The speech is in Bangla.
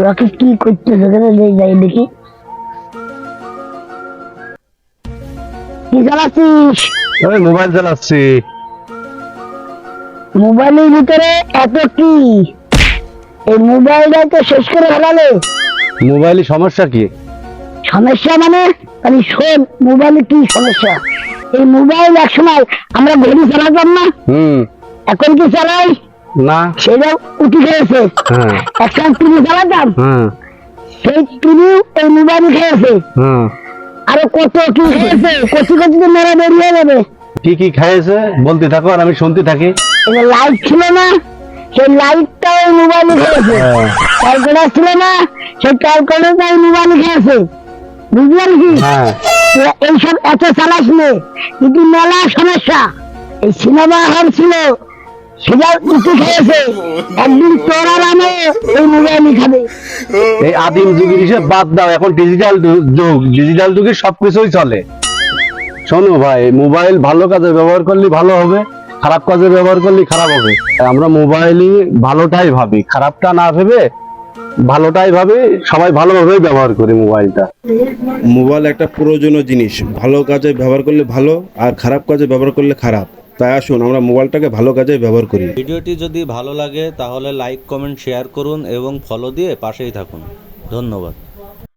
রকি কি করতেছে এখানে? যাই দেখি। কি চালাচ্ছিস? ওই মোবাইল চালাচ্ছি। মোবাইলের ভিতরে এত কি? এই মোবাইলটাই তো শেষ করে ফেলালে। মোবাইলে সমস্যা কি? সমস্যা মানে খালি শোন, মোবাইলে কি সমস্যা? এই মোবাইল একসময় আমরা ঘড়ি চালাতাম না, এখন কি চালাই না, সেটা উঠে খেয়েছে। হ্যাঁ একসময় টিভি চালাতাম, হ্যাঁ সেই টিভি এই মোবাইল খেয়েছে। হ্যাঁ। আরো কত কি খেয়েছে, কচি কচি তো মেরা বেরিয়ে যাবে। কি কি খাইয়েছে বলতে থাকো আর আমি শুনতে থাকি। লাইট ছিল না, সেই লাইটটা ওই মোবাইলে খেয়েছে। ক্যালকুলেটার ছিল না, সেই ক্যালকুলেটারটা ওই মোবাইলে খেয়েছে। বুঝলেন কি? হ্যাঁ এইসব এত চালাস নে, কিন্তু মেলা সমস্যা। এই সিনেমা হল ছিল, সেটা উঠে খেয়েছে। একদিন তোরা নামে এই মোবাইলই খাবে। এই আদিম যুগের হিসেব বাদ দাও, এখন ডিজিটাল যুগ, ডিজিটাল যুগে সবকিছুই চলে। শোনো ভাই, মোবাইল ভালো কাজে ব্যবহার করলে ভালো হবে, খারাপ কাজে ব্যবহার করলে খারাপ হবে। আমরা মোবাইলই ভালোটাই ভাবি, খারাপটা না ভেবে ভালোটাই ভাবি, সবাই ভালোভাবেই ব্যবহার করি মোবাইলটা। মোবাইল একটা প্রয়োজনীয় জিনিস, ভালো কাজে ব্যবহার করলে ভালো আর খারাপ কাজে ব্যবহার করলে খারাপ। তাই আসুন আমরা মোবাইলটাকে ভালো কাজে ব্যবহার করি। ভিডিওটি যদি ভালো লাগে তাহলে লাইক, কমেন্ট, শেয়ার করুন এবং ফলো দিয়ে পাশেই থাকুন। ধন্যবাদ।